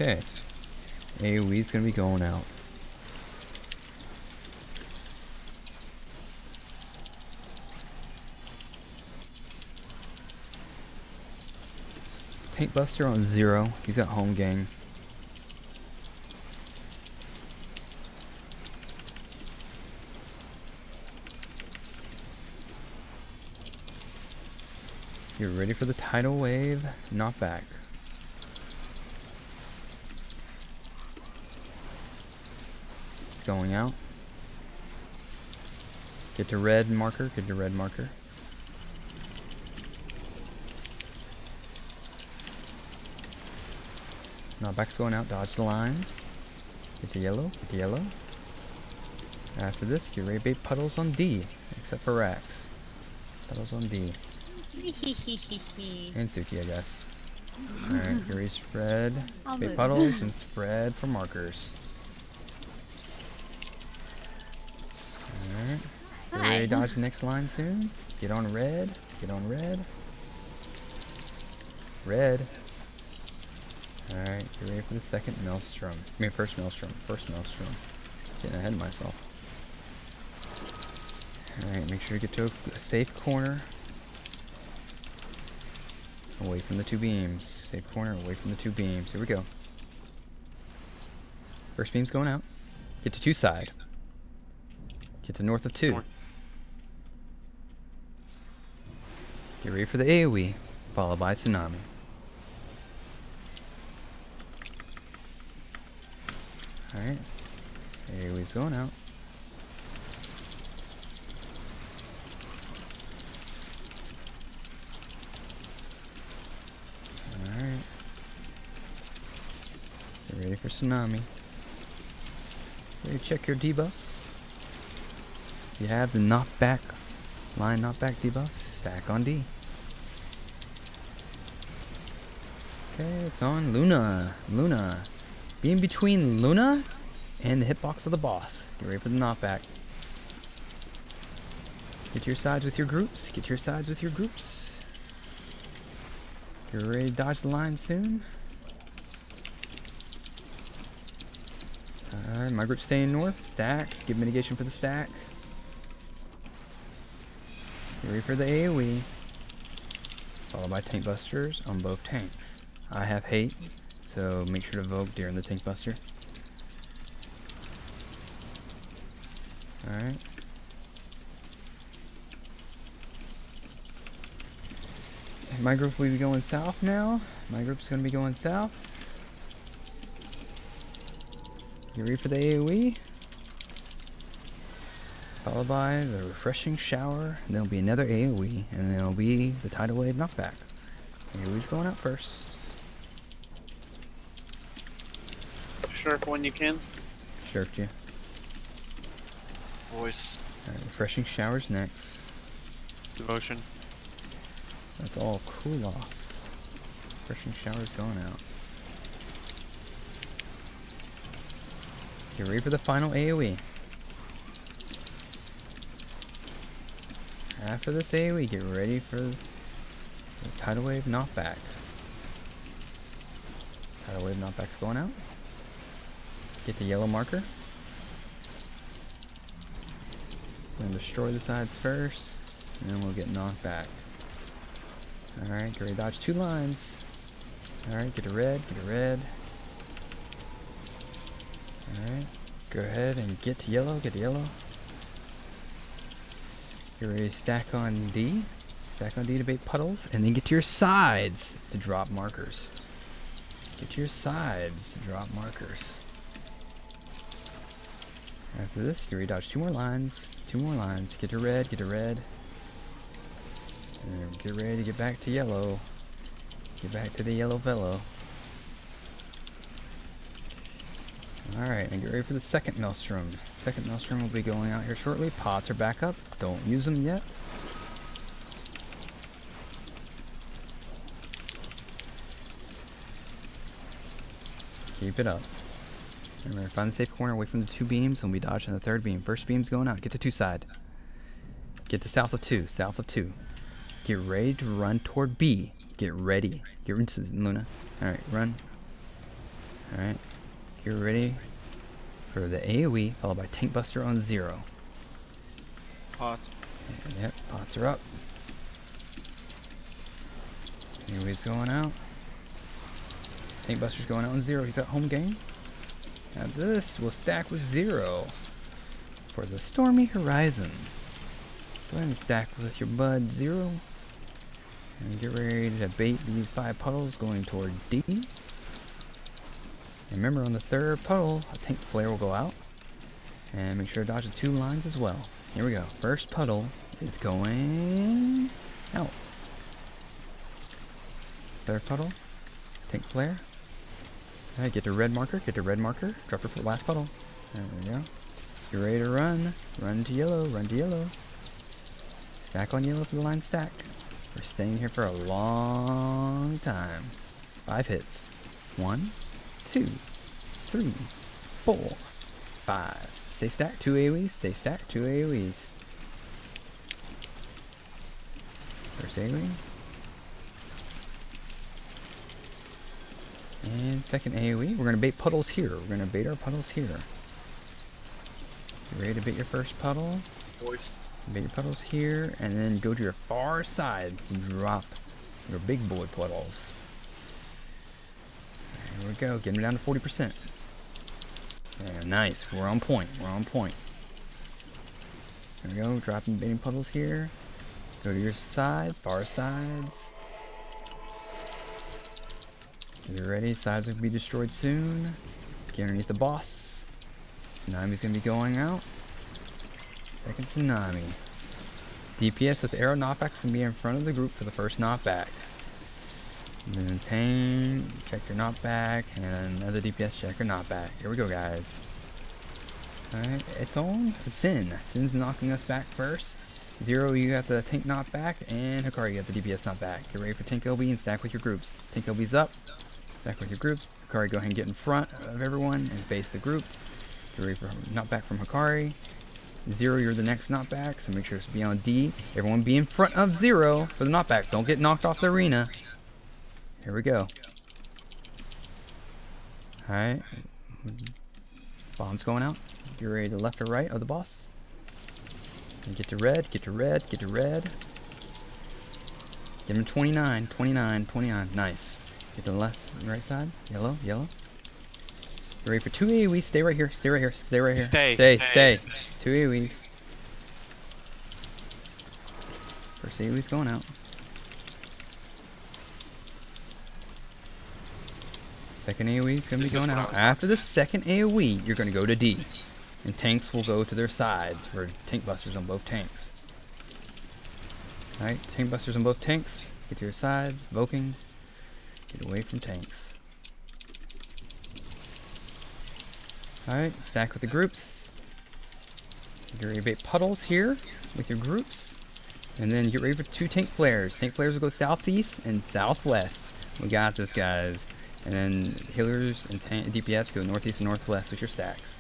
Okay. AoE's gonna be going out. Tank Buster on 0. He's got home gang. You're ready for the tidal wave. Knockback. It's going out. Get to red marker. Get to red marker. Knockback's going out. Dodge the line. Get to yellow. Get to yellow. After this, get ready to bait puddles on D. Except for Rax. Puddles on D. And Suki, I guess. Alright, here we spread. Bait puddles and spread for markers. Alright. Get ready to dodge the next line soon. Get on red. Get on red. Red. Alright, get ready for the second maelstrom. I mean, first maelstrom. First maelstrom. Getting ahead of myself. Alright, make sure to get to a safe corner. Away from the two beams. Safe corner, away from the two beams. Here we go. First beam's going out. Get to 2 side. Get to north of 2. Get ready for the AoE, followed by Tsunami. Alright. AoE's going out. Alright. Get ready for Tsunami. Ready to check your debuffs. You have the knockback, line knockback debuffs, stack on D. Okay, it's on Luna. Luna. Be in between Luna and the hitbox of the boss. Get ready for the knockback. Get to your sides with your groups. Get to your sides with your groups. Get ready to dodge the line soon. Alright, my group's staying north. Stack. Give mitigation for the stack. Get ready for the AoE. Followed by tank busters on both tanks. I have hate, so make sure to evoke during the tank buster. Alright. My group will be going south now. My group's going to be going south. You ready for the AoE? Followed by the refreshing shower. And there'll be another AoE. And then there'll be the tidal wave knockback. AoE's going out first. Sharp when you can. Sharped you. Voice. Alright, refreshing showers next. Devotion. That's all cool off. Refreshing showers going out. Get ready for the final AoE. After this AoE, get ready for the tidal wave knockback. Tidal wave knockback's going out. Get the yellow marker. We're gonna destroy the sides first, and then we'll get knocked back. Alright, get ready to dodge 2 lines. Alright, get a red, get a red. Alright, go ahead and get to yellow, get to yellow. Get ready to stack on D. Stack on D to bait puddles, and then get to your sides to drop markers. Get to your sides to drop markers. After this, get ready to dodge 2 more lines. 2 more lines. Get to red, get to red. And get ready to get back to yellow. Get back to the yellow velo. Alright, and get ready for the second maelstrom. Second maelstrom will be going out here shortly. Pots are back up. Don't use them yet. Keep it up. Remember, find the safe corner away from the 2 beams, and we dodge on the 3rd beam. First beam's going out. Get to 2 side. Get to south of 2. South of 2. Get ready to run toward B. Get ready. Get into Luna. Alright, run. Alright. Get ready for the AoE, followed by Tank Buster on 0. Pots. Yep, pots are up. AoE's going out. Tank Buster's going out on 0. He's at home game. Now this will stack with 0 for the Stormy Horizon. Go ahead and stack with your bud 0. And get ready to bait these 5 puddles going toward D. And remember, on the 3rd puddle, a tank flare will go out. And make sure to dodge the 2 lines as well. Here we go. First puddle is going out. 3rd puddle, tank flare. Alright, get to red marker, drop it for the last puddle. There we go. You're ready to run. Run to yellow. Stack on yellow for the line stack. We're staying here for a long time. 5 hits. 1, 2, 3, 4, 5. Stay stacked, 2 AoEs. Stay stacked, 2 AoEs. First AoE. And second AoE. We're going to bait puddles here. We're going to bait our puddles here. You ready to bait your first puddle? Voice. Bait your puddles here, and then go to your far sides and drop your big boy puddles. There we go. Get them down to 40%. Yeah, nice. We're on point. There we go. Dropping baiting puddles here. Go to your sides, far sides. Get ready. Sides will be destroyed soon. Get underneath the boss. Tsunami's gonna be going out. Second tsunami. DPS with arrow knockbacks can be in front of the group for the first knockback. And then tank, check your knockback, and another DPS check your knockback. Here we go, guys. Alright, it's on. Sin. Sin's knocking us back first. 0, you got the tank knockback, and Hikari, you got the DPS knockback. Get ready for tank LB and stack with your groups. Tank LB's up. Stack with your groups. Hikari, go ahead and get in front of everyone and face the group. Get ready for knockback from Hikari. 0, you're the next knockback, so make sure to be on D. Everyone be in front of 0 for the knockback. Don't get knocked off the arena. Here we go. Alright. Bomb's going out. Get ready to left or right of the boss. And get to red. Get him 29. Nice. Get to the left and right side. Yellow. Get ready for 2 AoEs. Stay right here. Stay. 2 AoEs. First AoE's going out. Second AoE is going to be going out. After the second AoE, you're going to go to D. And tanks will go to their sides for tank busters on both tanks. Alright, tank busters on both tanks. Get to your sides. Evoking. Get away from tanks. Alright, stack with the groups. Get ready to bait puddles here with your groups. And then get ready for 2 tank flares. Tank flares will go southeast and southwest. We got this, guys. And then healers and DPS go northeast and northwest with your stacks.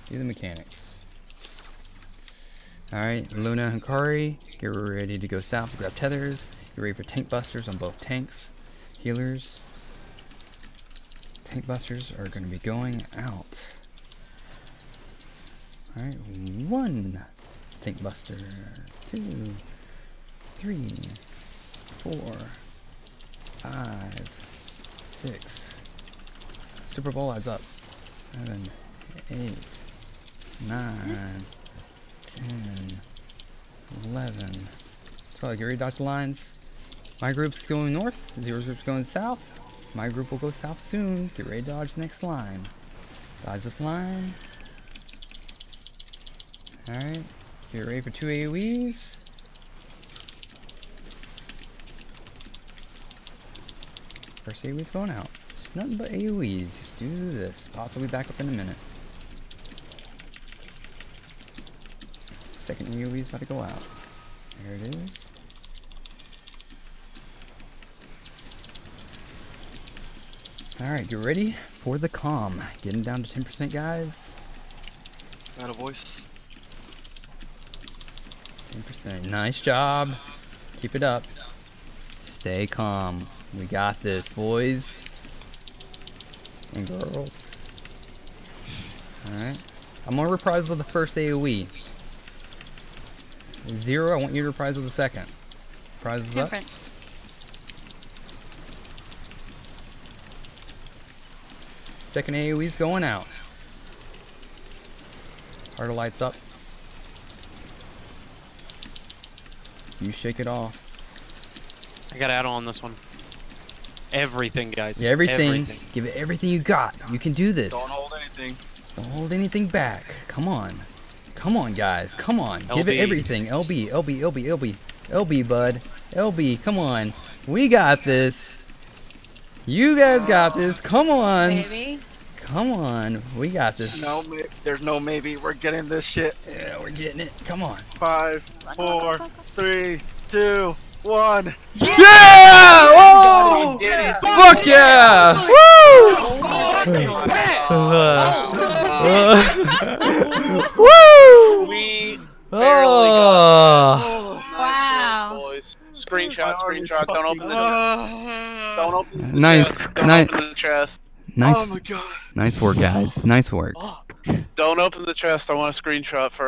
Do the mechanics. Alright, Luna and Hikari, get ready to go south to grab tethers. Get ready for tank busters on both tanks. Healers. Tank busters are going to be going out. Alright, 1 tank buster. 2, 3, 4, 5, 6. Super Bowl adds up. 7, 8, 9, 10, 11, 12. Get ready to dodge the lines. My group's going north. 0's group's going south. My group will go south soon. Get ready to dodge the next line. Dodge this line. Alright. Get ready for 2 AoEs. First AoE's going out. Just nothing but AoEs. Just do this. Pots will be back up in a minute. Second AoE's about to go out. There it is. Alright, get ready for the calm. Getting down to 10%, guys. Out of voice. 10%. Nice job. Keep it up. Stay calm. We got this, boys. And girls. Alright. I'm gonna reprise with the first AoE. 0, I want you to reprise with the second. Prizes up. Prince. Second AoE's going out. Heart of Light's up. You shake it off. I got add on this one. Everything, guys. Yeah, everything. Everything. Give it everything you got. You can do this. Don't hold anything. Don't hold anything back. Come on. Come on, guys. Come on. Give it LB. everything. LB, LB, LB, LB. LB, bud. LB, come on. We got this. You guys got this. Come on. Baby. Come on. We got this. No, there's no maybe. We're getting this shit. Yeah, we're getting it. Come on. 5, 4, 3, 2, 1. Yeah! Oh! Fuck yeah! Woo! Woo! We barely got Wow. boys. Screenshot, screenshot. Don't open the chest. Don't open the Nice, chest. Don't nice. open the chest. Nice, Oh my god. nice work, guys. Nice work. Don't open the chest. I want a screenshot first.